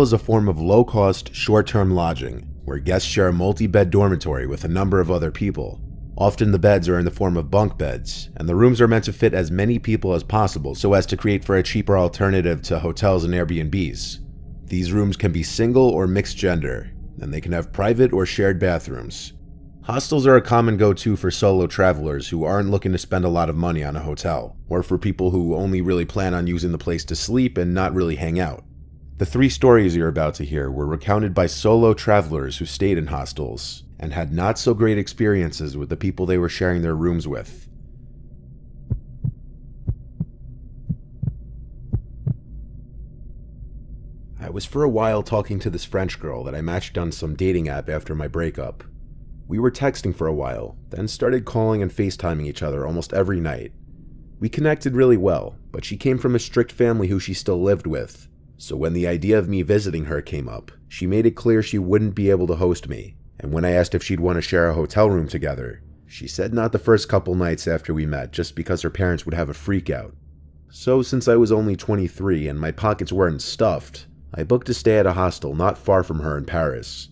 Is a form of low-cost, short-term lodging, where guests share a multi-bed dormitory with a number of other people. Often the beds are in the form of bunk beds, and the rooms are meant to fit as many people as possible so as to create for a cheaper alternative to hotels and Airbnbs. These rooms can be single or mixed gender, and they can have private or shared bathrooms. Hostels are a common go-to for solo travelers who aren't looking to spend a lot of money on a hotel, or for people who only really plan on using the place to sleep and not really hang out. The 3 stories you're about to hear were recounted by solo travelers who stayed in hostels and had not so great experiences with the people they were sharing their rooms with. I was for a while talking to this French girl that I matched on some dating app after my breakup. We were texting for a while, then started calling and FaceTiming each other almost every night. We connected really well, but she came from a strict family who she still lived with. So when the idea of me visiting her came up, she made it clear she wouldn't be able to host me, and when I asked if she'd want to share a hotel room together, she said not the first couple nights after we met just because her parents would have a freak out. So since I was only 23 and my pockets weren't stuffed, I booked a stay at a hostel not far from her in Paris.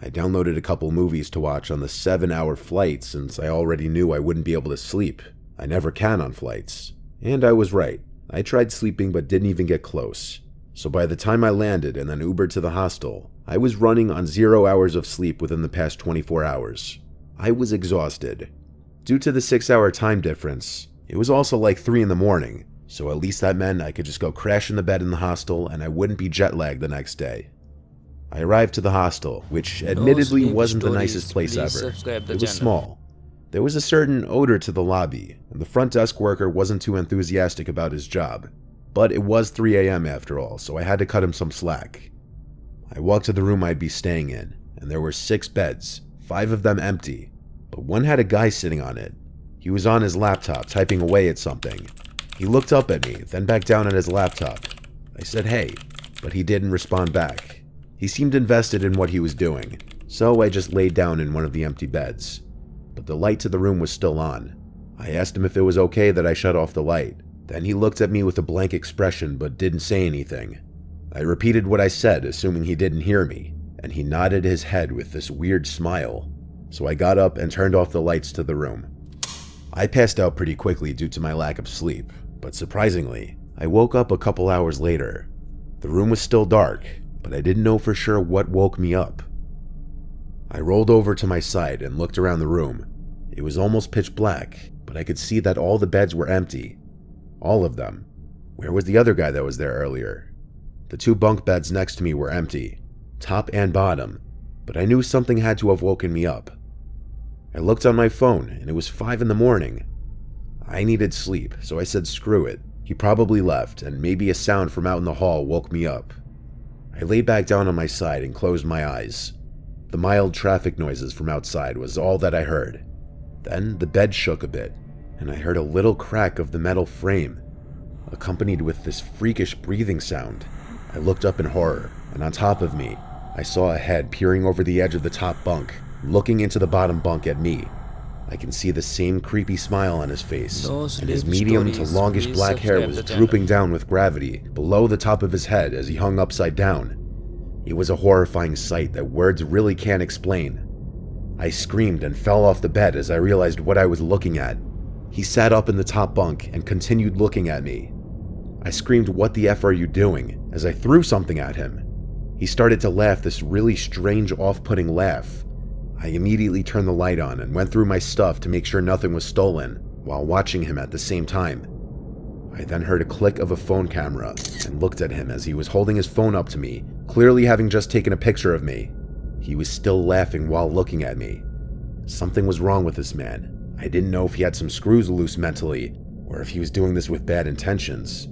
I downloaded a couple movies to watch on the 7-hour flight since I already knew I wouldn't be able to sleep. I never can on flights. And I was right. I tried sleeping but didn't even get close. So by the time I landed and then Ubered to the hostel, I was running on 0 hours of sleep within the past 24 hours. I was exhausted. Due to the 6-hour time difference, it was also like 3 in the morning, so at least that meant I could just go crash in the bed in the hostel and I wouldn't be jet lagged the next day. I arrived to the hostel, which admittedly wasn't the nicest place ever. It was small. There was a certain odor to the lobby, and the front desk worker wasn't too enthusiastic about his job. But it was 3 a.m. after all, so I had to cut him some slack. I walked to the room I'd be staying in, and there were 6 beds, 5 of them empty, but one had a guy sitting on it. He was on his laptop, typing away at something. He looked up at me, then back down at his laptop. I said, "Hey," but he didn't respond back. He seemed invested in what he was doing, so I just laid down in one of the empty beds. But the light to the room was still on. I asked him if it was okay that I shut off the light. Then he looked at me with a blank expression but didn't say anything. I repeated what I said, assuming he didn't hear me, and he nodded his head with this weird smile. So I got up and turned off the lights to the room. I passed out pretty quickly due to my lack of sleep, but surprisingly, I woke up a couple hours later. The room was still dark, but I didn't know for sure what woke me up. I rolled over to my side and looked around the room. It was almost pitch black, but I could see that all the beds were empty. All of them. Where was the other guy that was there earlier? The 2 bunk beds next to me were empty, top and bottom, but I knew something had to have woken me up. I looked on my phone, and it was 5 in the morning. I needed sleep, so I said screw it. He probably left, and maybe a sound from out in the hall woke me up. I lay back down on my side and closed my eyes. The mild traffic noises from outside was all that I heard. Then the bed shook a bit, and I heard a little crack of the metal frame, accompanied with this freakish breathing sound. I looked up in horror, and on top of me, I saw a head peering over the edge of the top bunk, looking into the bottom bunk at me. I can see the same creepy smile on his face, and his medium to longish black hair was drooping down with gravity below the top of his head as he hung upside down. It was a horrifying sight that words really can't explain. I screamed and fell off the bed as I realized what I was looking at. He sat up in the top bunk and continued looking at me. I screamed, "What the F are you doing?" as I threw something at him. He started to laugh this really strange, off-putting laugh. I immediately turned the light on and went through my stuff to make sure nothing was stolen, while watching him at the same time. I then heard a click of a phone camera and looked at him as he was holding his phone up to me, clearly having just taken a picture of me. He was still laughing while looking at me. Something was wrong with this man. I didn't know if he had some screws loose mentally, or if he was doing this with bad intentions.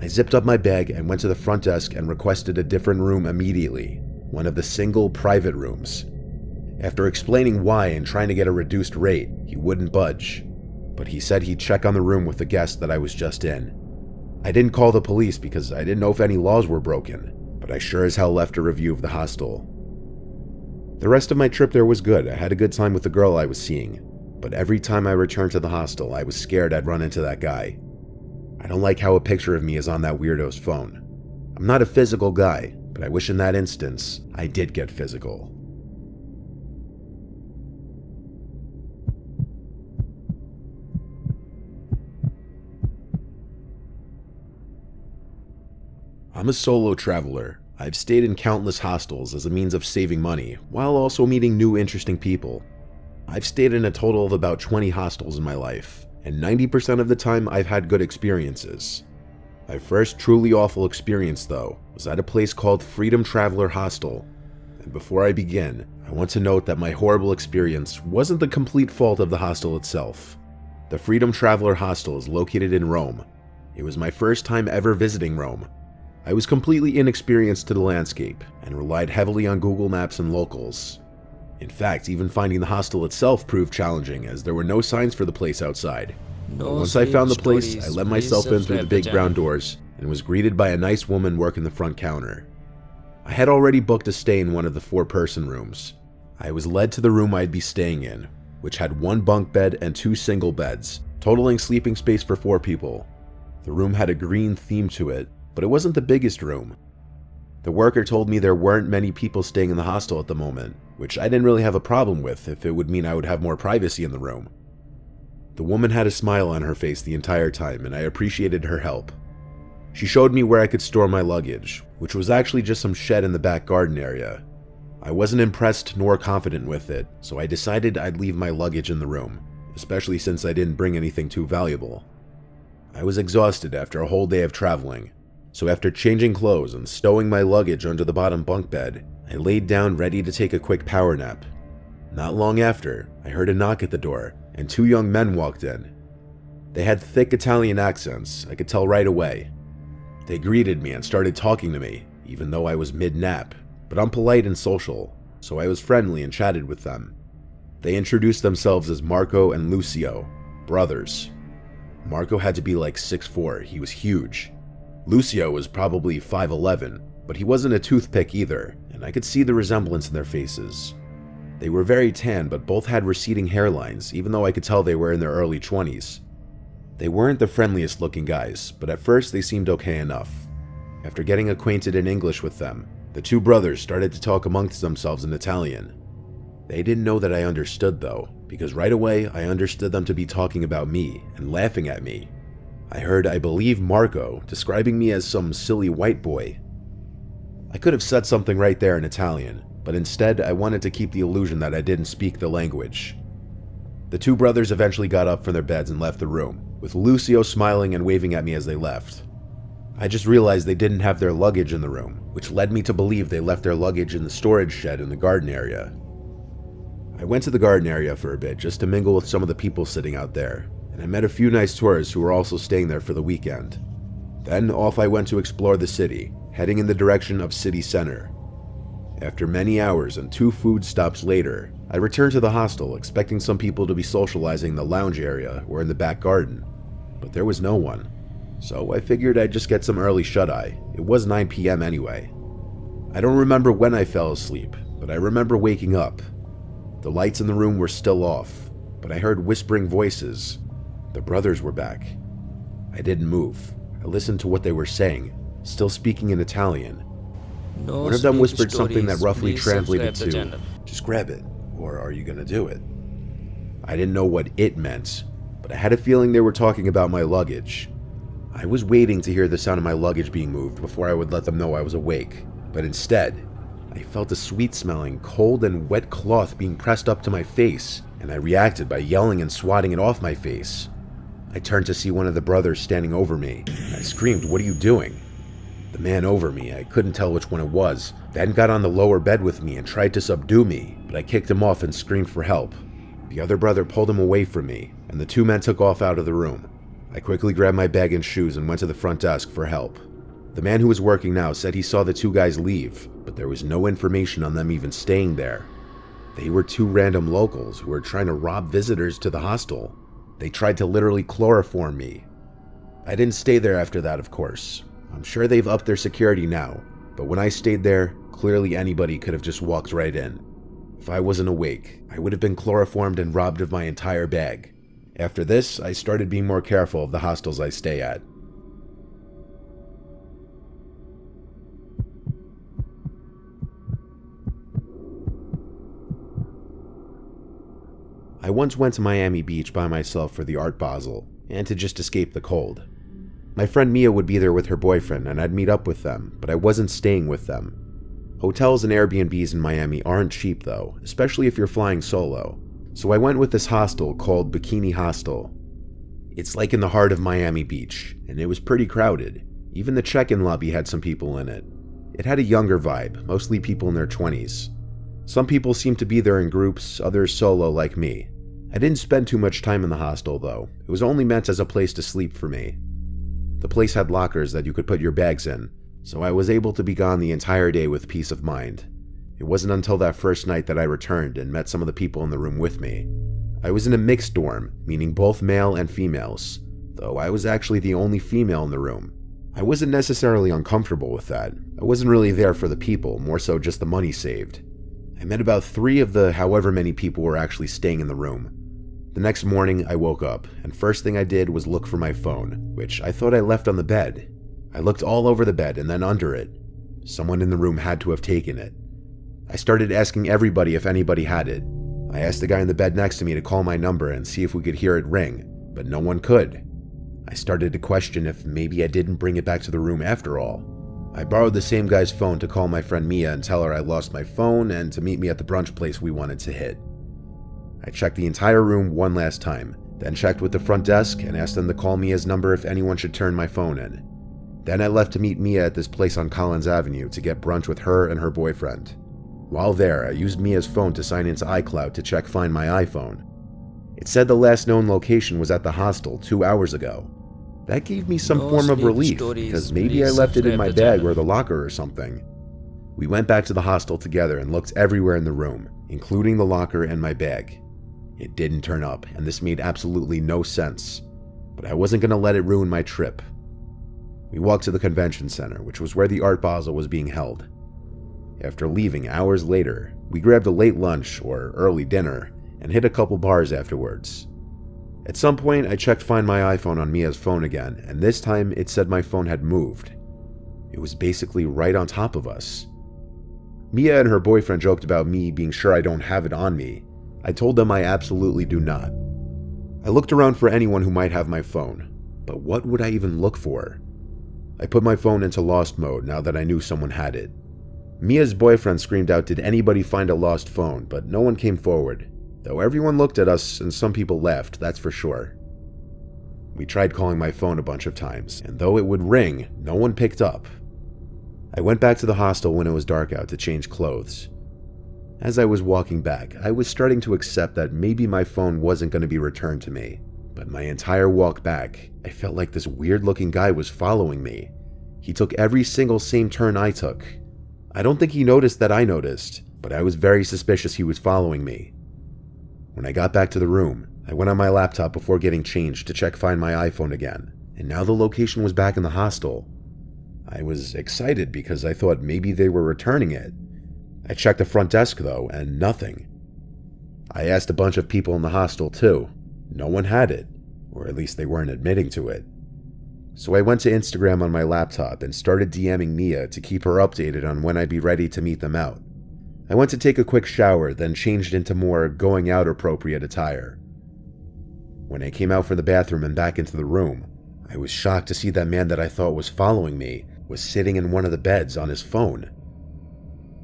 I zipped up my bag and went to the front desk and requested a different room immediately, one of the single private rooms. After explaining why and trying to get a reduced rate, he wouldn't budge, but he said he'd check on the room with the guest that I was just in. I didn't call the police because I didn't know if any laws were broken, but I sure as hell left a review of the hostel. The rest of my trip there was good. I had a good time with the girl I was seeing, but every time I returned to the hostel, I was scared I'd run into that guy. I don't like how a picture of me is on that weirdo's phone. I'm not a physical guy, but but I wish in that instance I did get physical. I'm a solo traveler. I've stayed in countless hostels as a means of saving money, while also meeting new interesting people. I've stayed in a total of about 20 hostels in my life, and 90% of the time I've had good experiences. My first truly awful experience, though, was at a place called Freedom Traveler Hostel. And before I begin, I want to note that my horrible experience wasn't the complete fault of the hostel itself. The Freedom Traveler Hostel is located in Rome. It was my first time ever visiting Rome. I was completely inexperienced to the landscape and relied heavily on Google Maps and locals. In fact, even finding the hostel itself proved challenging as there were no signs for the place outside. But once I found the place, I let myself in through the big brown doors and was greeted by a nice woman working the front counter. I had already booked a stay in one of the 4-person rooms. I was led to the room I'd be staying in, which had 1 bunk bed and 2 single beds, totaling sleeping space for 4 people. The room had a green theme to it, but it wasn't the biggest room. The worker told me there weren't many people staying in the hostel at the moment, which I didn't really have a problem with if it would mean I would have more privacy in the room. The woman had a smile on her face the entire time, and I appreciated her help. She showed me where I could store my luggage, which was actually just some shed in the back garden area. I wasn't impressed nor confident with it, so I decided I'd leave my luggage in the room, especially since I didn't bring anything too valuable. I was exhausted after a whole day of traveling, so after changing clothes and stowing my luggage under the bottom bunk bed, I laid down ready to take a quick power nap. Not long after, I heard a knock at the door, and 2 young men walked in. They had thick Italian accents, I could tell right away. They greeted me and started talking to me, even though I was mid-nap, but I'm polite and social, so I was friendly and chatted with them. They introduced themselves as Marco and Lucio, brothers. Marco had to be like 6'4", he was huge. Lucio was probably 5'11", but he wasn't a toothpick either, and I could see the resemblance in their faces. They were very tan, but both had receding hairlines, even though I could tell they were in their early 20s. They weren't the friendliest looking guys, but at first they seemed okay enough. After getting acquainted in English with them, the 2 brothers started to talk amongst themselves in Italian. They didn't know that I understood though, because right away I understood them to be talking about me and laughing at me. I heard, I believe, Marco describing me as some silly white boy. I could have said something right there in Italian, but instead I wanted to keep the illusion that I didn't speak the language. The 2 brothers eventually got up from their beds and left the room, with Lucio smiling and waving at me as they left. I just realized they didn't have their luggage in the room, which led me to believe they left their luggage in the storage shed in the garden area. I went to the garden area for a bit just to mingle with some of the people sitting out there, and I met a few nice tourists who were also staying there for the weekend. Then off I went to explore the city, heading in the direction of city center. After many hours and 2 food stops later, I returned to the hostel expecting some people to be socializing in the lounge area or in the back garden, but there was no one. So I figured I'd just get some early shut-eye. It was 9 p.m. anyway. I don't remember when I fell asleep, but I remember waking up. The lights in the room were still off, but I heard whispering voices. The brothers were back. I didn't move. I listened to what they were saying, still speaking in Italian. One of them whispered something that roughly translated to, "Just grab it, or are you gonna do it?" I didn't know what it meant, but I had a feeling they were talking about my luggage. I was waiting to hear the sound of my luggage being moved before I would let them know I was awake, but instead, I felt a sweet-smelling, cold and wet cloth being pressed up to my face, and I reacted by yelling and swatting it off my face. I turned to see one of the brothers standing over me, and I screamed, "What are you doing?" The man over me, I couldn't tell which one it was, then got on the lower bed with me and tried to subdue me, but I kicked him off and screamed for help. The other brother pulled him away from me, and the 2 men took off out of the room. I quickly grabbed my bag and shoes and went to the front desk for help. The man who was working now said he saw the 2 guys leave, but there was no information on them even staying there. They were 2 random locals who were trying to rob visitors to the hostel. They tried to literally chloroform me. I didn't stay there after that, of course. I'm sure they've upped their security now, but when I stayed there, clearly anybody could have just walked right in. If I wasn't awake, I would have been chloroformed and robbed of my entire bag. After this, I started being more careful of the hostels I stay at. I once went to Miami Beach by myself for the Art Basel, and to just escape the cold. My friend Mia would be there with her boyfriend, and I'd meet up with them, but I wasn't staying with them. Hotels and Airbnbs in Miami aren't cheap though, especially if you're flying solo, so I went with this hostel called Bikini Hostel. It's like in the heart of Miami Beach, and it was pretty crowded. Even the check-in lobby had some people in it. It had a younger vibe, mostly people in their 20s. Some people seemed to be there in groups, others solo like me. I didn't spend too much time in the hostel though. It was only meant as a place to sleep for me. The place had lockers that you could put your bags in, so I was able to be gone the entire day with peace of mind. It wasn't until that first night that I returned and met some of the people in the room with me. I was in a mixed dorm, meaning both male and females, though I was actually the only female in the room. I wasn't necessarily uncomfortable with that. I wasn't really there for the people, more so just the money saved. I met about 3 of the however many people were actually staying in the room. The next morning, I woke up, and first thing I did was look for my phone, which I thought I left on the bed. I looked all over the bed and then under it. Someone in the room had to have taken it. I started asking everybody if anybody had it. I asked the guy in the bed next to me to call my number and see if we could hear it ring, but no one could. I started to question if maybe I didn't bring it back to the room after all. I borrowed the same guy's phone to call my friend Mia and tell her I lost my phone and to meet me at the brunch place we wanted to hit. I checked the entire room one last time, then checked with the front desk and asked them to call Mia's number if anyone should turn my phone in. Then I left to meet Mia at this place on Collins Avenue to get brunch with her and her boyfriend. While there, I used Mia's phone to sign into iCloud to check Find My iPhone. It said the last known location was at the hostel 2 hours ago. That gave me some form of relief, because maybe I left it in my bag or the locker or something. We went back to the hostel together and looked everywhere in the room, including the locker and my bag. It didn't turn up, and this made absolutely no sense, but I wasn't going to let it ruin my trip. We walked to the convention center, which was where the Art Basel was being held. After leaving hours later, we grabbed a late lunch or early dinner and hit a couple bars afterwards. At some point, I checked Find My iPhone on Mia's phone again, and this time it said my phone had moved. It was basically right on top of us. Mia and her boyfriend joked about me being sure I don't have it on me. I told them I absolutely do not. I looked around for anyone who might have my phone, but what would I even look for? I put my phone into lost mode now that I knew someone had it. Mia's boyfriend screamed out, "Did anybody find a lost phone?" But no one came forward, though everyone looked at us and some people laughed, that's for sure. We tried calling my phone a bunch of times, and though it would ring, no one picked up. I went back to the hostel when it was dark out to change clothes. As I was walking back, I was starting to accept that maybe my phone wasn't going to be returned to me, but my entire walk back, I felt like this weird-looking guy was following me. He took every single same turn I took. I don't think he noticed that I noticed, but I was very suspicious he was following me. When I got back to the room, I went on my laptop before getting changed to check Find My iPhone again, and now the location was back in the hostel. I was excited because I thought maybe they were returning it. I checked the front desk though, and nothing. I asked a bunch of people in the hostel too. No one had it, or at least they weren't admitting to it. So I went to Instagram on my laptop and started DMing Mia to keep her updated on when I'd be ready to meet them out. I went to take a quick shower, then changed into more going out appropriate attire. When I came out from the bathroom and back into the room, I was shocked to see that man that I thought was following me was sitting in one of the beds on his phone.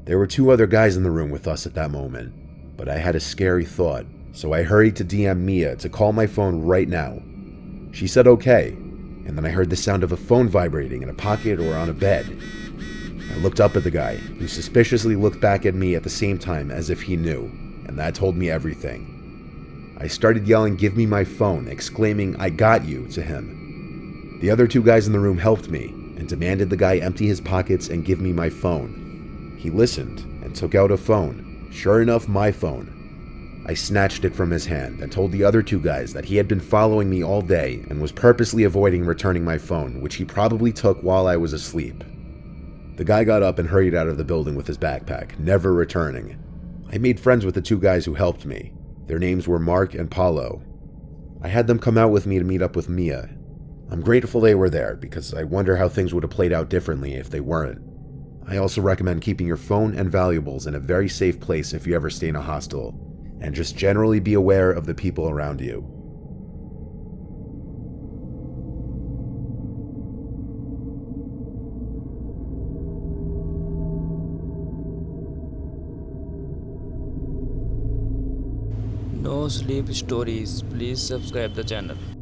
There were 2 other guys in the room with us at that moment, but I had a scary thought, so I hurried to DM Mia to call my phone right now. She said okay, and then I heard the sound of a phone vibrating in a pocket or on a bed. I looked up at the guy, who suspiciously looked back at me at the same time as if he knew, and that told me everything. I started yelling, "Give me my phone," exclaiming, "I got you," to him. The other 2 guys in the room helped me, and demanded the guy empty his pockets and give me my phone. He listened and took out a phone, sure enough my phone. I snatched it from his hand and told the other 2 guys that he had been following me all day and was purposely avoiding returning my phone, which he probably took while I was asleep. The guy got up and hurried out of the building with his backpack, never returning. I made friends with the 2 guys who helped me. Their names were Mark and Paulo. I had them come out with me to meet up with Mia. I'm grateful they were there because I wonder how things would have played out differently if they weren't. I also recommend keeping your phone and valuables in a very safe place if you ever stay in a hostel. and just generally be aware of the people around you. No sleep stories. Please subscribe the channel.